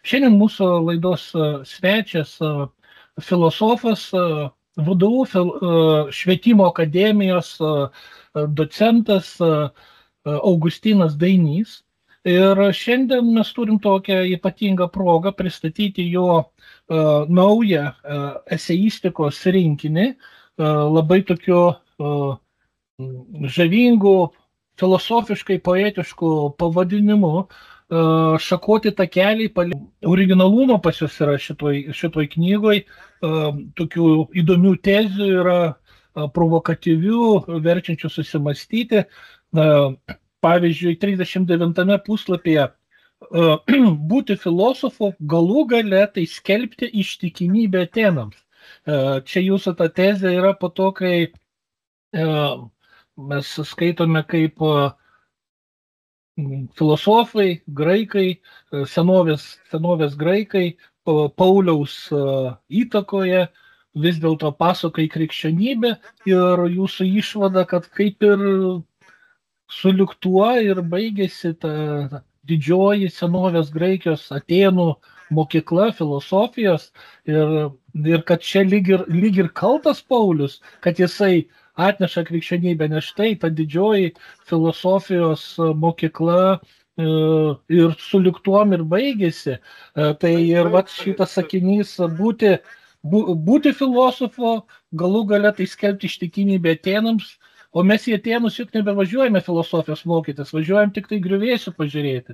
Šiandien mūsų laidos svečias filosofas, VDU švietimo akademijos docentas Augustinas Dainys. Ir šiandien mes turim tokią ypatingą progą pristatyti jo naują eseistikos rinkinį, labai tokiu žavingu, filosofiškai poetišku pavadinimu Šakoti takeliai. Originalumo pas jūs yra šitoj knygoj, tokių įdomių tezių yra, provokatyvių, verčiančių susimastyti. Pavyzdžiui, 39 puslapyje būti filosofu galų gale tai skelbti ištikimybę Atenams. Čia jūsų ta tezė yra po to, kai mes skaitome, kaip filosofai, graikai, senovės graikai Pauliaus įtakoje vis dėlto pasuka į krikščionybę, ir jūsų išvada, kad kaip ir sulig tuo ir baigėsi ta didžioji senovės Graikijos Atėnų mokykla filosofijos, ir kad čia lyg ir kaltas Paulius, kad jisai atneša krikščionybę, nes štai ta didžioji filosofijos mokykla ir sulig tuom ir baigėsi. Tai ir vat šitas sakinys būti filosofo, galų gale tai skelbti ištikimybę Atėnams, o mes į Atėnus juk nebevažiuojame filosofijos mokytis, važiuojam tik tai griuvėsių pažiūrėti.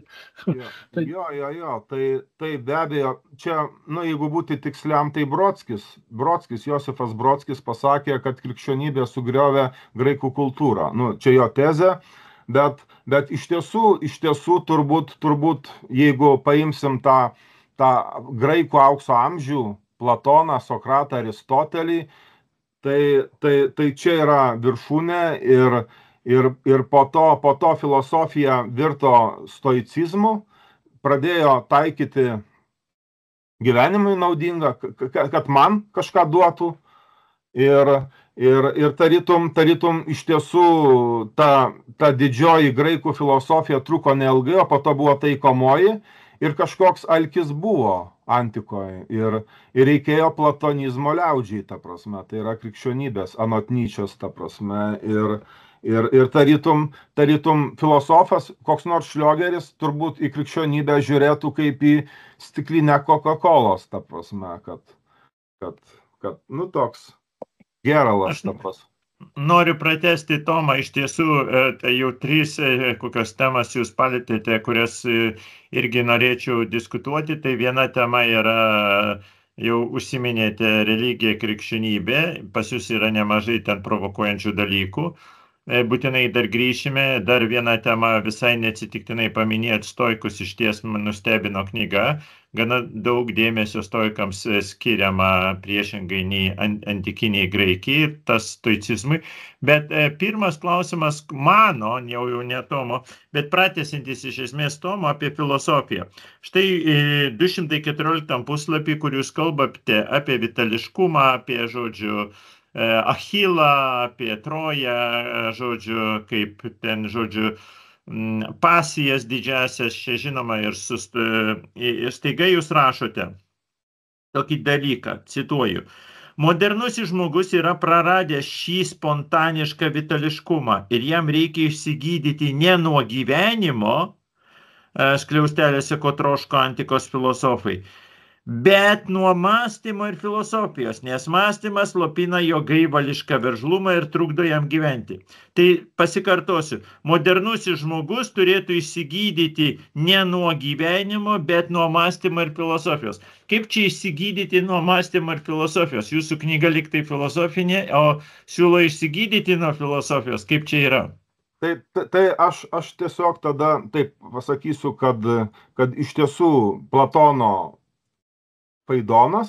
Tai be abejo, čia, jeigu būti tiksliam, tai Josifas Brodskis pasakė, kad krikščionybė sugriovė graikų kultūrą. Čia jo tezė, bet iš tiesų turbūt, jeigu paimsim tą graikų aukso amžių, Platoną, Sokratą, Aristotelį, tai čia yra viršūnė, ir po to filosofija virto stoicizmu, pradėjo taikyti gyvenimui naudingą, kad man kažką duotų, ir tarytum iš tiesų ta didžioji graikų filosofija truko neilgai, o po to buvo taikomoji, ir kažkoks alkis buvo antikoje, ir reikėjo platonizmo liaudžiai, ta prasme, tai yra krikščionybės, anot Nyčės, ta prasme, ir tarytum filosofas, koks nors Šliogeris, turbūt į krikščionybę žiūrėtų kaip į stiklinę Coca-Colos, ta prasme, kad toks gėralas, ta prasme. Noriu pratęsti Tomą, iš tiesų, tai jau 3 kokios temas jūs palėtėte, kurias irgi norėčiau diskutuoti. Tai viena tema yra, jau užsiminėte, religija, krikščionybė, pas jūs yra nemažai ten provokuojančių dalykų. Būtinai dar grįšime, dar viena tema visai neatsitiktinai paminėt stoikus, iš ties man nustebino knyga, gana daug dėmesio stoikams skiriama priešingai nei antikiniai Graikijai, tas stoicizmui. Bet pirmas klausimas mano, jau ne Tomo, bet pratęsiantis iš esmės Tomo apie filosofiją. Štai 214 puslapį, kur jūs kalbate apie vitališkumą, apie, žodžiu, Achilą, apie Troją, žodžiu, kaip ten, žodžiu, pasijas didžiasias, čia žinoma, ir staiga jūs rašote tokį dalyką, cituoju: modernusis žmogus yra praradęs šį spontanišką vitališkumą ir jam reikia išsigydyti ne nuo gyvenimo, skliaustelėse ko troško antikos filosofai, bet nuo mąstymo ir filosofijos, nes mąstymas slopina jo gaivališką veržlumą ir trukdo jam gyventi. Tai pasikartosiu, modernusis žmogus turėtų išsigydyti ne nuo gyvenimo, bet nuo mąstymo ir filosofijos. Kaip čia išsigydyti nuo mąstymo ir filosofijos? Jūsų knyga lyg tai filosofinė, o siūlo išsigydyti nuo filosofijos. Kaip čia yra? Tai aš tiesiog tada taip pasakysiu, kad iš tiesų Platono Faidonas,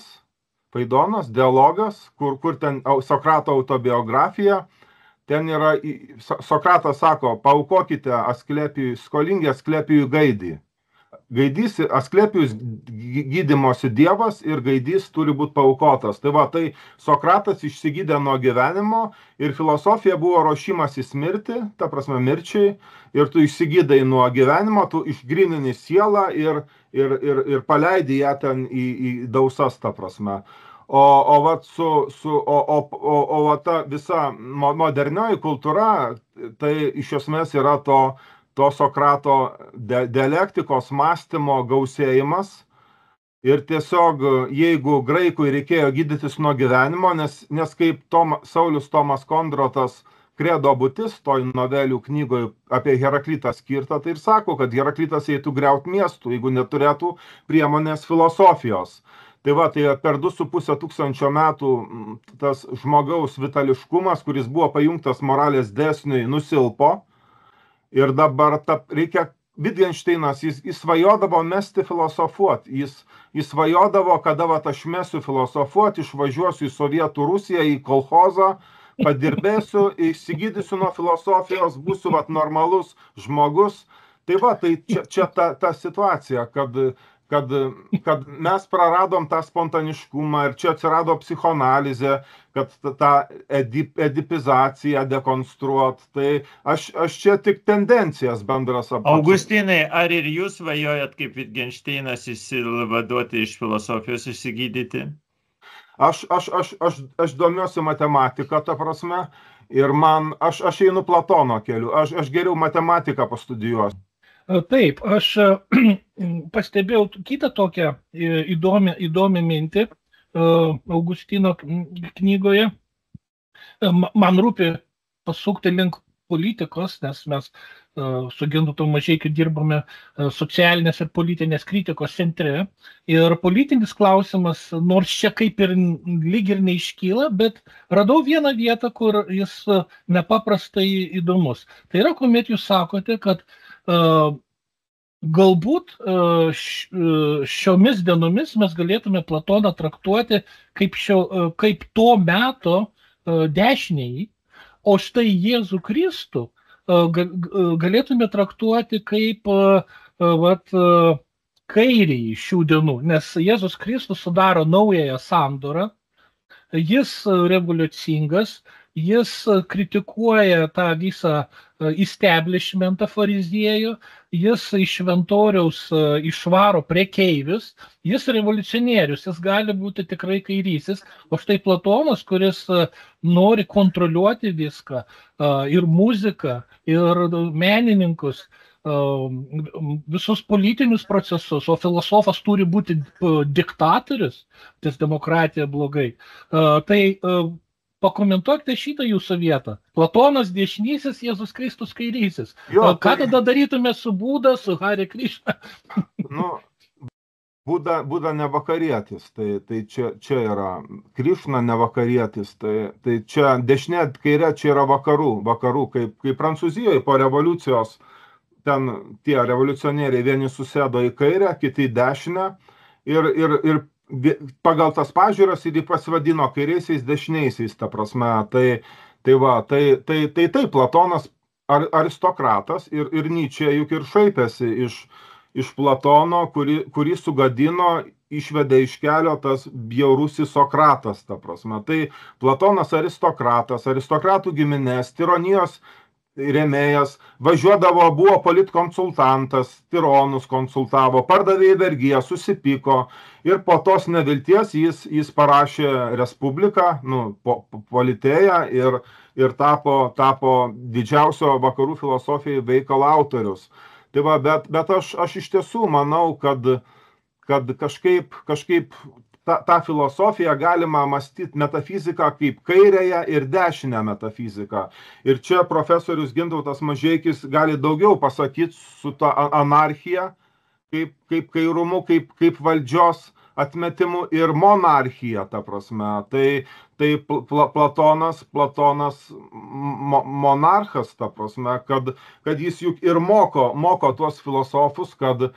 dialogas, kur ten Sokrato autobiografija, ten yra, Sokratas sako, paaukokite skolingi Asklepijui gaidį. gaidys, Asklepijus gydymosi dievas ir gaidys turi būti paaukotas. Tai va, tai Sokratas išsigydė nuo gyvenimo ir filosofija buvo ruošimasis mirti, ta prasme mirčiai, ir tu išsigydai nuo gyvenimo, tu išgrinini sielą ir paleidi ją ten į dausas, ta prasme. O ta visa modernioji kultūra, tai iš esmės yra to Sokrato dialektikos mąstymo gausėjimas. Ir tiesiog, jeigu graikui reikėjo gydytis nuo gyvenimo, nes kaip Saulius Tomas Kondrotas Kredo būtis, toj novelių knygoje apie Heraklitą skirtą, tai ir sako, kad Heraklitas eitų griaut miestų, jeigu neturėtų priemonės filosofijos. Tai va, tai per 2,5 tūkstančio metų tas žmogaus vitališkumas, kuris buvo pajungtas moralės dėsniui, nusilpo. Ir dabar reikia, Wittgensteinas, jis svajodavo mesti filosofuoti. Jis svajodavo, kada aš mesiu filosofuoti, išvažiuosiu į Sovietų Rusiją, į kolchozą, padirbėsiu, išsigydysiu nuo filosofijos, būsiu normalus žmogus. Tai va, tai čia ta situacija, kad mes praradom tą spontaniškumą ir čia atsirado psichoanalizė, kad tą edipizaciją dekonstruot. Tai aš čia tik tendencijas bendras aptarsiu. Augustinai, ar ir jūs svajojat kaip Wittgensteinas išsivaduoti iš filosofijos, išsigydyti? Aš domiuosi matematiką, ta prasme, ir aš einu Platono keliu, aš geriau matematiką pastudijuosiu. Taip, aš pastebėjau kitą tokią įdomią mintį Augustino knygoje. Man rūpi pasukti link politikos, nes mes su Gintautu Mažeikiu dirbame socialinės ir politinės kritikos centre. Ir politinis klausimas, nors čia kaip ir lyg ir neiškyla, bet radau vieną vietą, kur jis nepaprastai įdomus. Tai yra, kuomet jūs sakote, kad galbūt šiomis dienomis mes galėtume Platoną traktuoti kaip to meto dešiniai, o štai Jėzų Kristų galėtume traktuoti kaip kairįjį šių dienų, nes Jėzus Kristus sudaro naująją sandorą, jis revoliucingas, jis kritikuoja tą visą establishmentą fariziejų, jis iš šventoriaus išvaro prekeivius, jis revoliucionierius, jis gali būti tikrai kairysis, o štai Platonas, kuris nori kontroliuoti viską, ir muziką, ir menininkus, visus politinius procesus, o filosofas turi būti diktatorius, tas demokratija blogai. Tai pakomentuokite šitą jūsų vietą. Platonas dešinysis, Jėzus Kristus kairysis. Ką tada darytume su Buda, su Hare Krishna? Buda ne vakarietis, tai čia yra Krishna ne vakarietis, tai čia dešinė kairė, čia yra vakarų, kaip Prancūzijoje po revoliucijos, ten tie revoliucionieriai vieni susėdo į kairę, kiti į dešinę ir pagal tas pažiūras ir jį pasivadino kairiaisiais dešiniaisiais, ta prasme. Tai Platonas aristokratas ir Nyčė juk ir šaipėsi iš Platono, kurį sugadino, išvedė iš kelio tas bjaurusis Sokratas, ta prasme. Tai Platonas aristokratas, aristokratų giminės, tironijos rėmėjas, važiuodavo, buvo politkonsultantas, tironus konsultavo, pardavė į vergiją, susipyko ir po tos nevilties jis parašė Respubliką, Politėją ir tapo didžiausio vakarų filosofijai veikalo autorius. Tai va, bet aš iš tiesų manau, kad kažkaip tą filosofiją galima mąstyti metafiziką kaip kairėje ir dešinę metafiziką. Ir čia profesorius Gintautas Mažeikis gali daugiau pasakyti su ta anarchija, kaip kairumu, kaip valdžios atmetimu ir monarchija, ta prasme. Tai Platonas monarchas, ta prasme, kad jis juk ir moko tuos filosofus, kad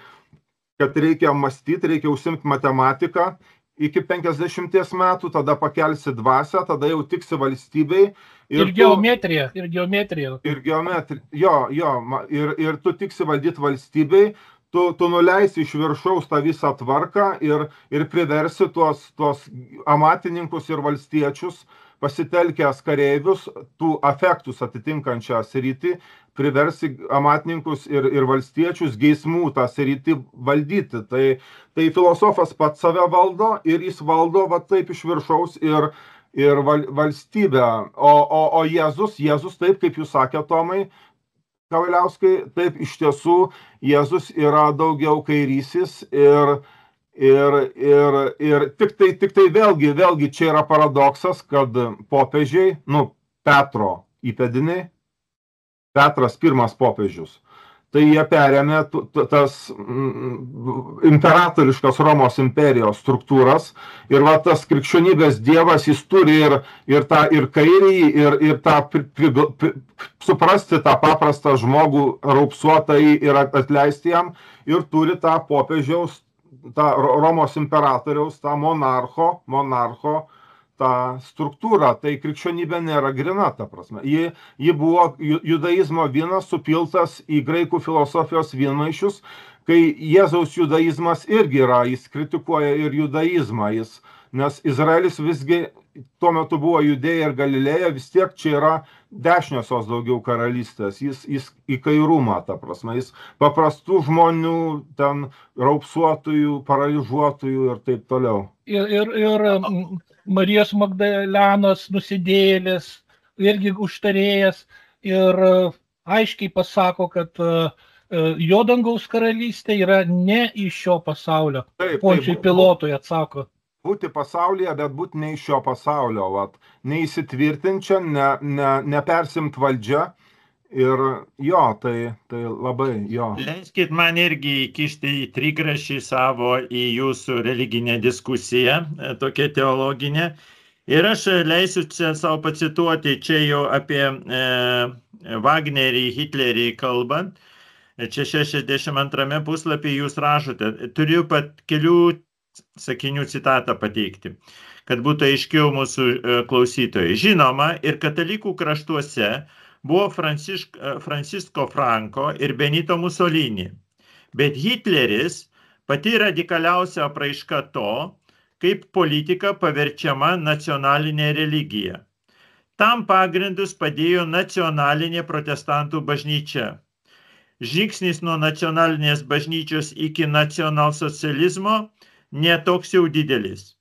reikia mąstyti, reikia užsimti matematiką, iki 50 metų, tada pakelsi dvasią, tada jau tiksi valstybei. Ir geometrija. Ir tu tiksi valdyti valstybei, tu nuleisi iš viršaus tą visą tvarką ir priversi tuos amatininkus ir valstiečius, pasitelkęs kareivius, tų afektus atitinkančią sritį, priversi amatininkus ir valstiečius geismų tą sritį valdyti. Tai filosofas pats save valdo ir jis valdo va taip iš viršaus ir valstybę. O Jėzus taip, kaip jūs sakė, Tomai, Kavaliauskai, taip iš tiesų Jėzus yra daugiau kairysis ir tik tai vėlgi čia yra paradoksas, kad popiežiai, Petro įpėdiniai, Petras pirmas popiežius, tai jie perėmė tas imperatoriškas Romos imperijos struktūras ir va tas krikščionybės dievas, jis turi ir kairį, ir tą suprasti tą paprastą žmogų raupsuotąjį ir atleisti jam, ir turi tą popiežiaus, tą Romos imperatoriaus, tą monarcho tą struktūrą. Tai krikščionybė nėra grina, ta prasme. Ji buvo judaizmo vynas supiltas į graikų filosofijos vynmaišius, kai Jėzaus judaizmas irgi yra, jis kritikuoja ir judaizmą, nes Izraelis visgi tuo metu buvo Judėja ir Galilėja, vis tiek čia yra dešiniosios daugiau karalystės, jis į kairumą, ta prasme, jis paprastų žmonių, ten raupsuotųjų, paralyžiuotųjų ir taip toliau. Ir Marijos Magdalenos nusidėjėlis, irgi užtarėjas, ir aiškiai pasako, kad jo dangaus karalystė yra ne iš šio pasaulio. Pončiui Pilotui atsako. Būti pasaulyje, bet būti ne iš šio pasaulio, neįsitvirtinčia, nepersimt valdžia. Ir jo, tai labai jo. Leiskit man irgi įkišti į trigrašį savo į jūsų religinę diskusiją, tokią teologinę. Ir aš leisiu čia savo pacituoti, čia jau apie Wagnerį, Hitlerį kalbant. Čia 62 puslapį jūs rašote. Turiu kelių sakinių citatą pateikti, kad būtų aiškiau mūsų klausytojai. Žinoma, ir katalikų kraštuose buvo Francisco Franco ir Benito Mussolini. Bet Hitleris pati radikaliausia apraiška to, kaip politika paverčiama nacionalinė religija. Tam pagrindus padėjo nacionalinė protestantų bažnyčia. Žingsnis nuo nacionalinės bažnyčios iki nacionalsocializmo netoks jau didelis.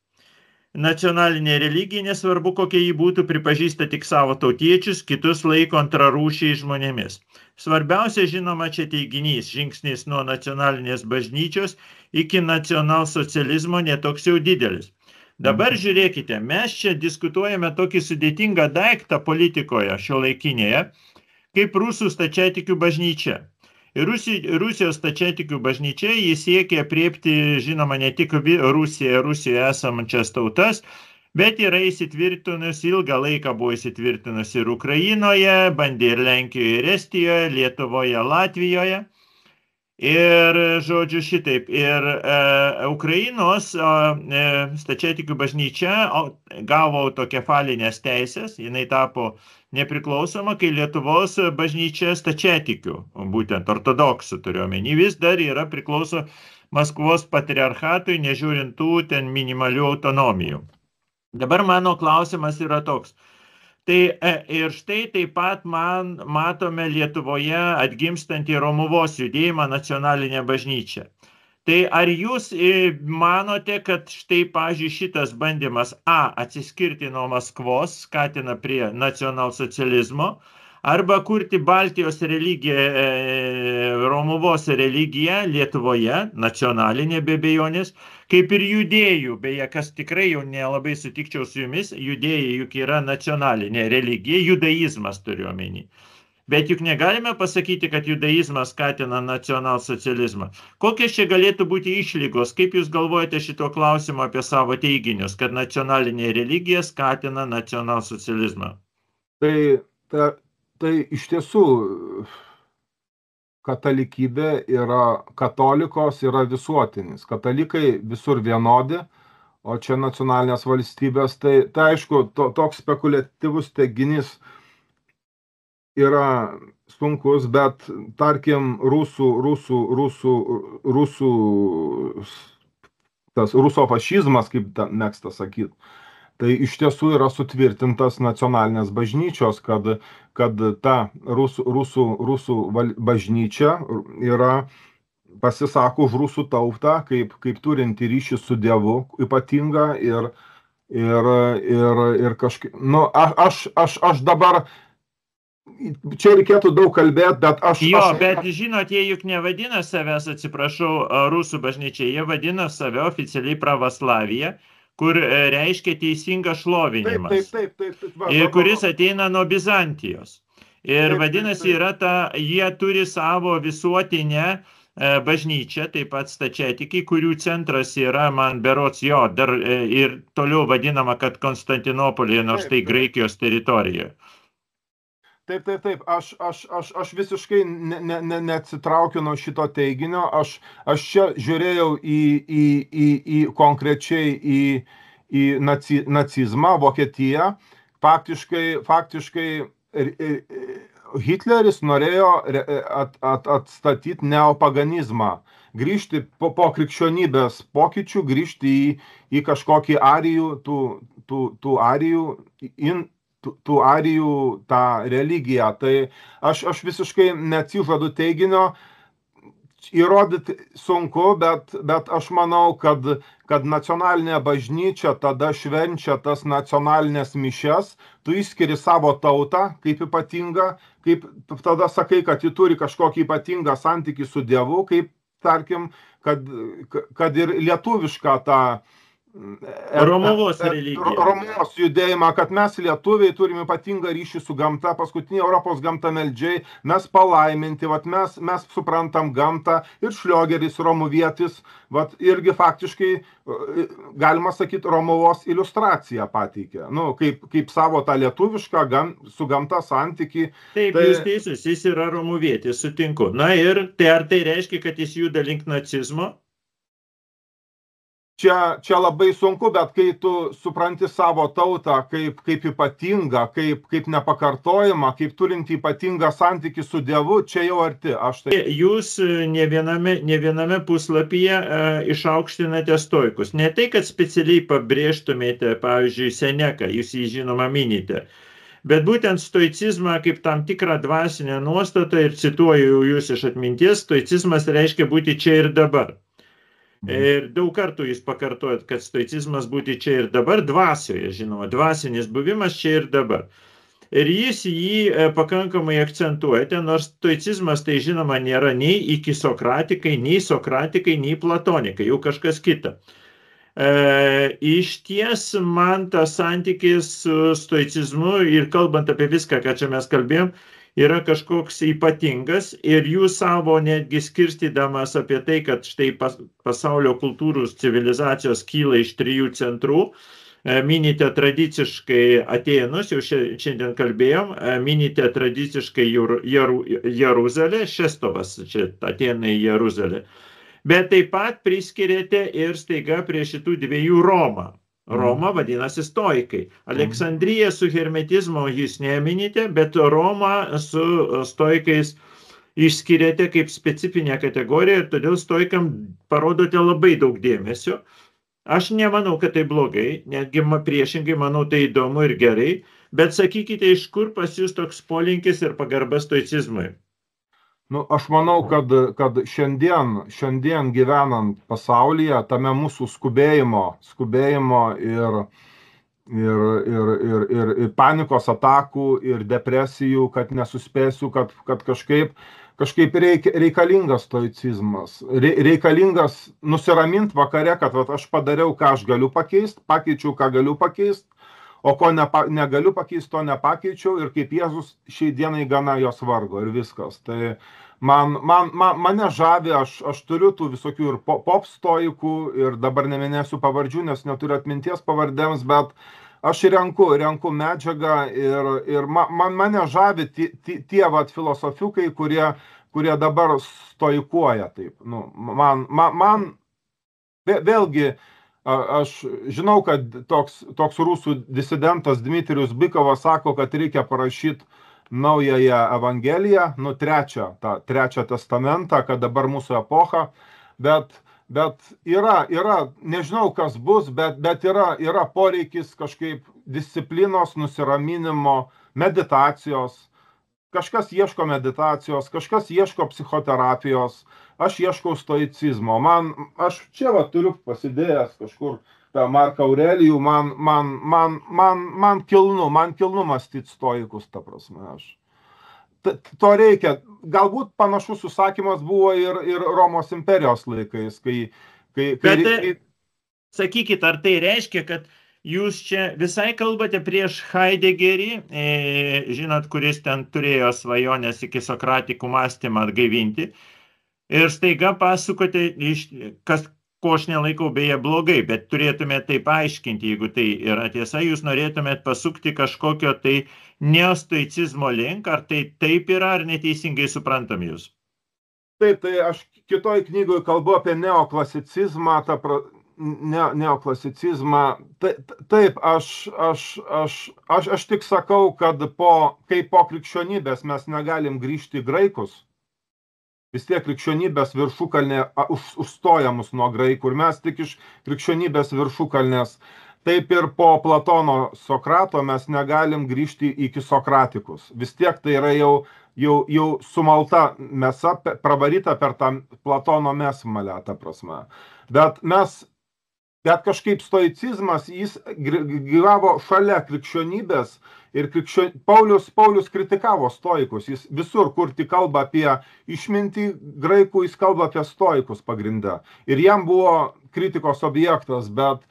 Nacionalinė religija, nesvarbu kokia ji būtų, pripažįsta tik savo tautiečius, kitus laiko antrarūšiais žmonėmis. Svarbiausia, žinoma, čia teiginys, žingsnis nuo nacionalinės bažnyčios iki nacionalsocializmo netoks jau didelis. Dabar žiūrėkite, mes čia diskutuojame tokį sudėtingą daiktą politikoje šiuolaikinėje, kaip rusų stačiatikių bažnyčia. Rusijos stačiatikių bažnyčia jis siekia apriepti, žinoma, ne tik Rusijoje esamančias tautas, bet yra įsitvirtinusi, ilgą laiką buvo įsitvirtinusi ir Ukrainoje, bandė ir Lenkijoje, ir Estijoje, Lietuvoje, Latvijoje. Ir, žodžiu, šitaip. Ir Ukrainos stačiatikių bažnyčia gavo autokefalinės teisės, jinai tapo nepriklausoma, kai Lietuvos bažnyčia stačiatikių, būtent ortodoksų turiuomenį, vis dar yra priklauso Maskvos patriarchatui, nežiūrint tų ten minimalių autonomijų. Dabar mano klausimas yra toks. Tai ir štai taip pat matome Lietuvoje atgimstantį Romuvos judėjimą nacionalinę bažnyčią. Tai ar jūs manote, kad štai, pavyzdžiui, šitas bandymas atsiskirti nuo Maskvos skatina prie nacionalsocializmo, arba kurti Baltijos religiją, Romuvos religiją Lietuvoje, nacionalinė be abejonės, kaip ir judėjų, beje, kas tikrai jau nelabai sutikčiau su jumis, judėjai juk yra nacionalinė religija, judaizmas turiu omeny. Bet juk negalime pasakyti, kad judaizmas skatina nacionalsocializmą. Kokios čia galėtų būti išlygos? Kaip jūs galvojate šito klausimo apie savo teiginius, kad nacionalinė religija skatina nacionalsocializmą? Tai iš tiesų katalikybė katolikos yra visuotinis. Katalikai visur vienodi, o čia nacionalinės valstybės. Tai aišku, toks spekuliatyvus teiginys yra sunkus, bet tarkim tas rusofašizmas, kaip mėgsta sakyti, tai iš tiesų yra sutvirtintas nacionalinės bažnyčios, kad ta rusų bažnyčia yra pasisako už rusų tautą, kaip turinti ryšį su Dievu ypatingą ir kažkaip, nu, aš dabar, čia reikėtų daug kalbėti, bet bet žinot, jie juk nevadina savęs, atsiprašau, rusų bažnyčia, jie vadina save oficialiai pravoslavija, kur reiškia teisingas šlovinimas. Taip. Ir kuris ateina nuo Bizantijos. Ir vadinasi, jie turi savo visuotinę bažnyčią, taip pat stačiatikiai, kurių centras yra, man berods dar ir toliau vadinama, kad Konstantinopolyje, nors tai Graikijos teritorijoje. Taip. Aš visiškai neatsitraukiu nuo šito teiginio. Aš čia žiūrėjau konkrečiai į nacizmą, Vokietiją. Faktiškai Hitleris norėjo atstatyti neopaganizmą, grįžti po krikščionybės pokyčių, grįžti į kažkokį tų arijų tą religiją. Tai aš visiškai neatsižadu teiginio, įrodyti sunku, bet aš manau, kad nacionalinė bažnyčia tada švenčia tas nacionalinės mišias, tu išskiri savo tautą kaip ypatingą, kaip tada sakai, kad ji turi kažkokį ypatingą santykį su Dievu, kaip tarkim, kad ir lietuvišką tą Romuvos religiją. Romuvos judėjimą, kad mes lietuviai turime ypatingą ryšį su gamta, paskutinį Europos gamtą meldžiai, mes palaiminti, mes suprantam gamtą ir Šliogeris, romuvietis, irgi faktiškai, galima sakyti, Romuvos iliustraciją pateikė, kaip savo tą lietuvišką su gamta santykį. Taip, jūs teisus, jis yra romuvietis, sutinku. Na ir ar tai reiškia, kad jis juda link nacizmo? Čia labai sunku, bet kai tu supranti savo tautą kaip ypatingą, kaip nepakartojimą, kaip turinti ypatingą santykį su Dievu, čia jau arti. Jūs ne viename puslapyje išaukštinate stoikus. Ne tai, kad specialiai pabrėžtumėte, pavyzdžiui, Seneką, jūs jį žinoma minite, bet būtent stoicizmą kaip tam tikrą dvasinę nuostatą, ir cituoju jūs iš atminties, stoicizmas reiškia būti čia ir dabar. Ir daug kartų jūs pakartojat, kad stoicizmas būti čia ir dabar, dvasioje, žinoma, dvasinis buvimas čia ir dabar. Ir jūs jį pakankamai akcentuojate, nors stoicizmas tai žinoma nėra nei ikisokratikai, nei platonikai, jau kažkas kita. Iš ties man tas santykis su stoicizmu ir kalbant apie viską, ką čia mes kalbėjom, yra kažkoks ypatingas ir jūs savo netgi skirstydamas apie tai, kad štai pasaulio kultūros civilizacijos kyla iš 3 centrų, minite tradiciškai Atėnus, jau šiandien kalbėjom, minite tradiciškai Jeruzalę, Šestovas, čia Atėnai Jeruzalė, bet taip pat priskiriate ir staiga prie šitų 2 Romą. Roma vadinasi stoikai. Aleksandriją su hermetizmu jūs neminite, bet Romą su stoikais išskiriate kaip specifinę kategoriją ir todėl stoikam parodote labai daug dėmesio. Aš nemanau, kad tai blogai, netgi priešingai manau tai įdomu ir gerai, bet sakykite, iš kur pas jūs toks polinkis ir pagarba stoicizmui? Aš manau, kad šiandien gyvenant pasaulyje, tame mūsų skubėjimo ir panikos atakų ir depresijų, kad nesuspėsiu, kad kažkaip reikalingas stoicizmas, reikalingas nusiraminti vakare, kad aš padariau, ką aš galiu pakeisti, pakeičiau, ką galiu pakeisti, o ko negaliu pakeisti, to nepakeičiau ir kaip Jėzus šiai dienai gana jos vargo ir viskas. Tai mane žavi, aš turiu tų visokių ir pop stoikų ir dabar neminėsiu pavardžių, nes neturiu atminties pavardėms, bet aš renku medžiagą ir mane žavi tie filosofiukai, kurie dabar stoikuoja taip. Man vėlgi, aš žinau, kad toks rusų disidentas Dmitrijus Bykovas sako, kad reikia parašyti naująją Evangeliją, trečią testamentą, kad dabar mūsų epocha, bet yra, nežinau kas bus, bet yra poreikis kažkaip disciplinos, nusiraminimo, meditacijos. Kažkas ieško meditacijos, kažkas ieško psichoterapijos, aš ieškau stoicizmo. Aš čia turiu pasidėjęs kažkur tą Marką Aurelijų, man kilnu mąstyti stoikus, ta prasme. To reikia. Galbūt panašus susakymas buvo ir Romos imperijos laikais, Bet sakykit, ar tai reiškia, kad jūs čia visai kalbate prieš Heideggerį, žinot, kuris ten turėjo svajonės iki sokratikų mąstymą atgaivinti, ir staiga pasakote, ko aš nelaikau beje blogai, bet turėtume tai paaiškinti, jeigu tai yra tiesa, jūs norėtumėt pasukti kažkokio tai neostoicizmo link, ar tai taip yra, ar neteisingai suprantam jūs? Taip, tai aš kitoj knygoje kalbu apie neoklasicizmą, Taip, aš tik sakau, kad kai po krikščionybės mes negalim grįžti į graikus, vis tiek krikščionybės viršukalnė užstoja mus nuo graikų ir mes tik iš krikščionybės viršukalnės. Taip ir po Platono Sokrato mes negalim grįžti iki sokratikus. Vis tiek tai yra jau sumalta mėsa, pravaryta per tą Platono mėsmalę, ta prasme. Bet kažkaip stoicizmas, jis gyvavo šalia krikščionybės ir Paulius kritikavo stoikus. Jis visur, kur tik kalba apie išmintį graikų, jis kalba apie stoikus pagrindę. Ir jam buvo kritikos objektas, bet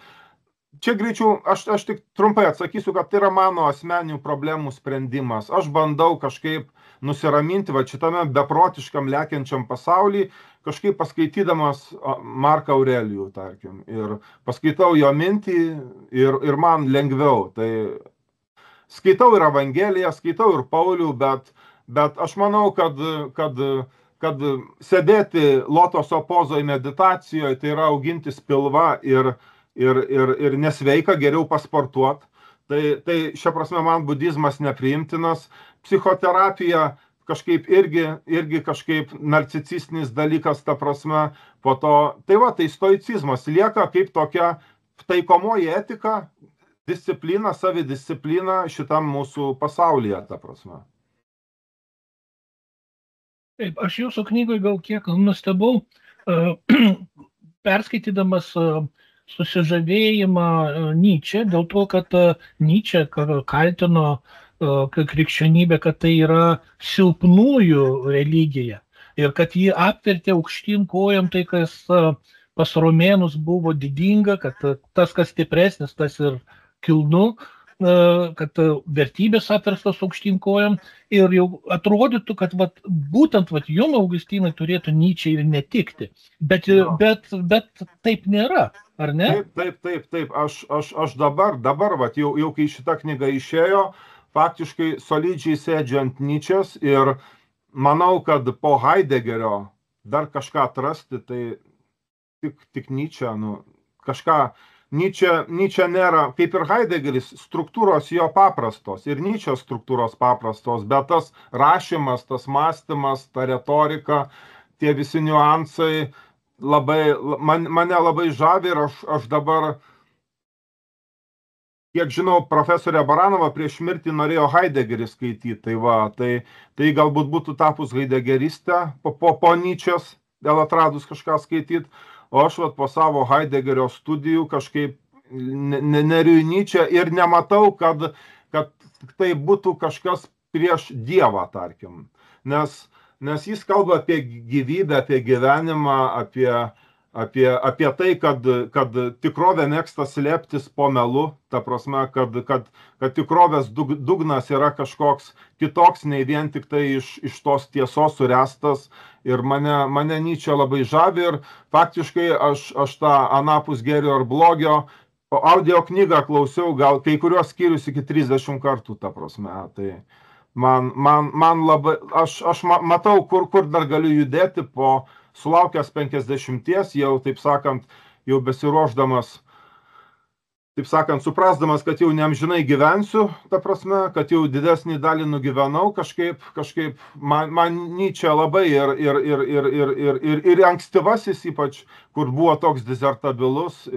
čia greičiau, aš tik trumpai atsakysiu, kad tai yra mano asmeninių problemų sprendimas. Aš bandau kažkaip nusiraminti šitame beprotiškam lekiančiam pasaulyje, kažkaip paskaitydamas Marką Aurelijų, tarkim, ir paskaitau jo mintį ir man lengviau. Tai skaitau ir Evangeliją, skaitau ir Paulių, bet aš manau, kad sėdėti lotoso pozoje meditacijoje, tai yra augintis pilvą ir nesveika, geriau pasportuot. Tai šia prasme man budizmas nepriimtinas. Psichoterapija kažkaip irgi kažkaip narcisistinis dalykas, ta prasme. Po to, tai stoicizmas lieka kaip tokia taikomoji etika, disciplina, savidisciplina šitam mūsų pasaulyje, ta prasme. Taip, aš jūsų knygoje gal kiek nustebau, perskaitydamas susižavėjimą Nyčę, dėl to, kad Nyčė kaltino krikščionybę, kad tai yra silpnųjų religija ir kad jį apvertė aukštyn kojom tai, kas pas romėnus buvo didinga, kad tas, kas stipresnis, tas ir kilnu, kad vertybės apverstos aukštyn kojom ir jau atrodytų, kad būtent jum, Augustinai, turėtų Nyčė ir netikti. Bet taip nėra, ar ne? Taip. Aš dabar jau kai šita knyga išėjo, faktiškai solidžiai sėdžiu ant Nyčės ir manau, kad po Heideggerio dar kažką atrasti, tai tik Nyčė, kažką. Nyčė nėra, kaip ir Heideggeris, struktūros jo paprastos ir Nyčės struktūros paprastos, bet tas rašymas, tas mąstymas, ta retorika, tie visi niuansai mane labai žavi ir aš dabar, kiek žinau, profesorė Baranova prieš mirtį norėjo Heideggerį skaityti, tai galbūt būtų tapus Heideggeriste po Nyčės, dėl atradus kažką skaityti. O aš po savo Heideggerio studijų kažkaip neriu į Nyčę ir nematau, kad tai būtų kažkas prieš Dievą, tarkim. Nes jis kalba apie gyvybę, apie gyvenimą, apie tai, kad tikrovė mėgsta slėptis po melu, ta prasme, kad tikrovės dugnas yra kažkoks kitoks, nei vien tik tai iš tos tiesos surestas. Ir mane Nyčė labai žavi ir faktiškai aš tą anapus gėrio ir blogio audio knygą klausiau gal kai kurios skyrius iki 30 kartų, ta prasme. Tai man labai, aš matau, kur dar galiu judėti po sulaukęs 50, jau, taip sakant, jau besiruošdamas taip sakant, suprasdamas, kad jau neamžinai gyvensiu, ta prasme, kad jau didesnį dalį nugyvenau, kažkaip man Nyčė labai ir ankstyvasis ypač, kur buvo toks dizertabilus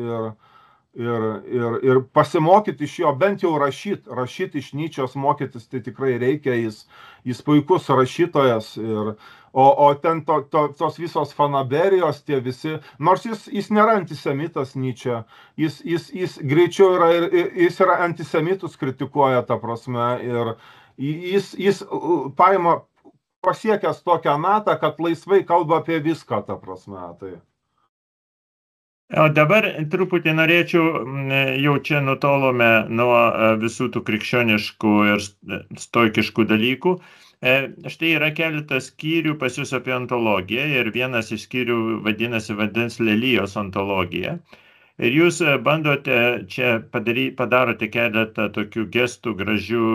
ir pasimokyti iš jo, bent jau rašyti iš Nyčės mokytis, tai tikrai reikia, jis puikus rašytojas, o ten tos visos fanaberijos, tie visi, nors jis nėra antisemitas Nyčė, jis greičiau yra, jis yra antisemitus kritikuoja, ta prasme, ir jis paima pasiekęs tokią natą, kad laisvai kalba apie viską, ta prasme, tai. O dabar truputį norėčiau, jau čia nutolome nuo visų tų krikščioniškų ir stoikiškų dalykų. Štai yra keletas skyrių pas jūs apie ontologiją ir vienas iš skyrių vadinasi vandens lelijos ontologija. Ir jūs bandote čia padarote keletą tokių gestų gražių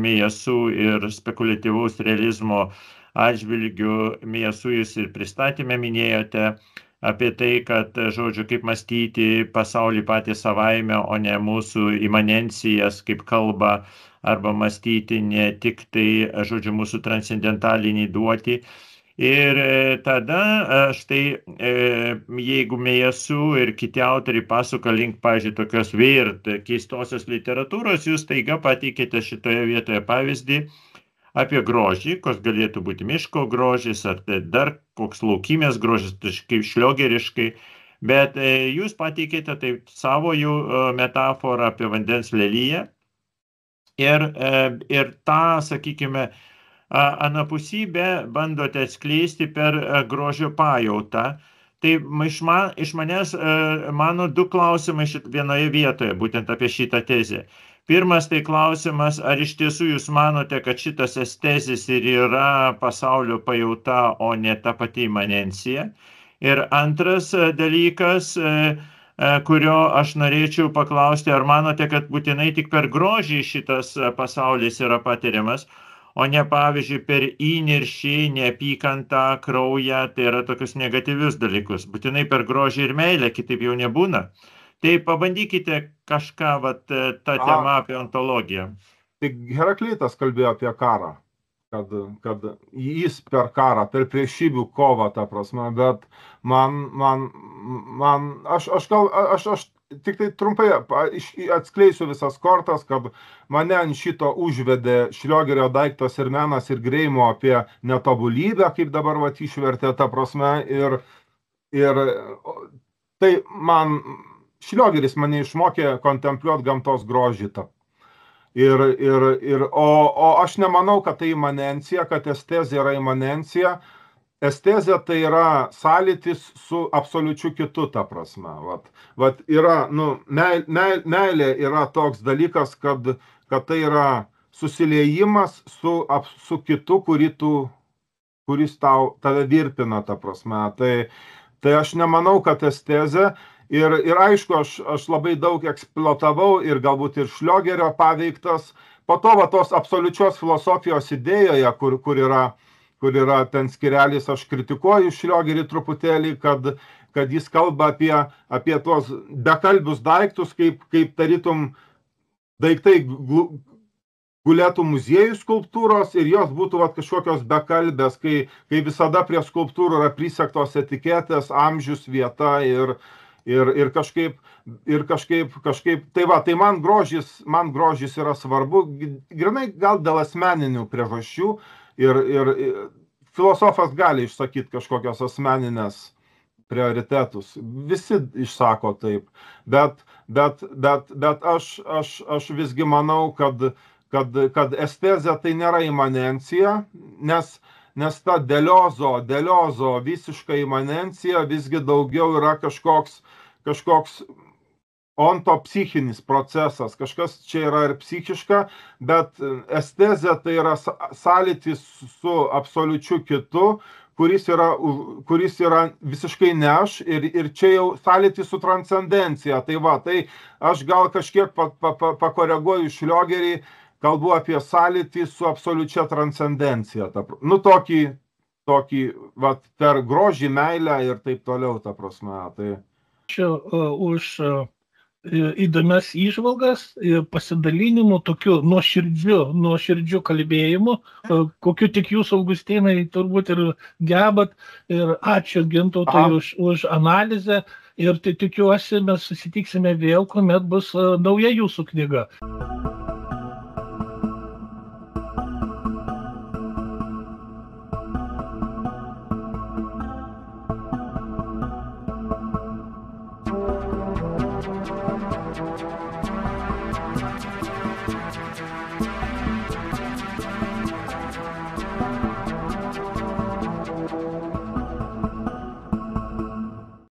Miesų ir spekuliatyvaus realizmo atžvilgių. Miesų jūs ir pristatymę minėjote apie tai, kad, žodžiu, kaip mąstyti pasaulį patį savaime, o ne mūsų imanencijas, kaip kalba, arba mąstyti ne tik tai, žodžiu, mūsų transcendentalinį duotį. Ir tada, štai, jeigu Miesų ir kiti autoriai pasuka link, pavyzdžiui, tokios weird keistosios literatūros, jūs taiga pateikėte šitoje vietoje pavyzdį apie grožį, koks galėtų būti miško grožis, ar tai dar koks laukymės grožis, kaip šliogeriškai, bet jūs pateikėte taip savo jau metaforą apie vandens leliją ir tą, sakykime, anapusybę bandote atskleisti per grožio pajautą. Tai iš manęs mano du klausimai vienoje vietoje, būtent apie šitą tezę. Pirmas tai klausimas, ar iš tiesų jūs manote, kad šitas estezis ir yra pasaulio pajauta, o ne ta pati imanencija? Ir antras dalykas, kurio aš norėčiau paklausti, ar manote, kad būtinai tik per grožį šitas pasaulis yra patiriamas, o ne, pavyzdžiui, per įniršį, neapykantą, kraują, tai yra tokius negatyvius dalykus. Būtinai per grožį ir meilę, kitaip jau nebūna. Tai pabandykite kažką, tą temą apie ontologiją. Tai Heraklitas kalbėjo apie karą, kad jis per karą, per priešybių kovą, ta prasme, bet aš tik tai trumpai atskleisiu visas kortas, kad mane ant šito užvedė Šliogerio daiktas ir menas ir Greimo apie netobulybę, kaip dabar išvertė, ta prasme, ir tai Šliogeris mane išmokė kontempliuoti gamtos grožį. O aš nemanau, kad tai imanencija, kad estezija yra imanencija. Estezija tai yra sąlytis su absoliučiu kitu, ta prasme. Yra, meilė yra toks dalykas, kad tai yra susiliejimas su kitu, kuris tave virpina, ta prasme. Tai aš nemanau, kad estezija. Ir aišku, aš labai daug eksploatavau ir galbūt ir Šliogerio paveiktas. Po to tos absoliučios filosofijos idėjoje, kur yra ten skirelis, aš kritikuoju Šliogerį truputėlį, kad jis kalba apie tos bekalbius daiktus, kaip tarytum daiktai gulėtų muziejų skulptūros ir jos būtų kažkokios bekalbės, kai visada prie skulptūrų yra prisegtos etiketės, amžius, vieta ir kažkaip, tai man grožis yra svarbu, grinai gal dėl asmeninių priežasčių ir filosofas gali išsakyti kažkokios asmeninės prioritetus, visi išsako taip, bet aš visgi manau, kad estezija tai nėra imanencija, nes ta Deleuzo visiška imanencija visgi daugiau yra kažkoks ontopsichinis procesas, kažkas čia yra ir psichiška, bet estezija tai yra sąlytis su absoliučiu kitu, kuris yra visiškai ne aš ir čia jau sąlytis su transcendencija. Tai aš gal kažkiek pakoreguoju Šliogerį, kalbu apie sąlytį su absoliučia transcendencija. Tokį per grožį, meilę ir taip toliau, ta prasme. Tai... Čia už įdomias įžvalgas, pasidalinimų, tokiu nuoširdžiu kalbėjimu, kokiu tik jūs, Augustinai, turbūt ir gebat. Ir ačiū Gintautai už analizę. Ir tai tikiuosi, mes susitiksime vėl, kuomet bus nauja jūsų knyga.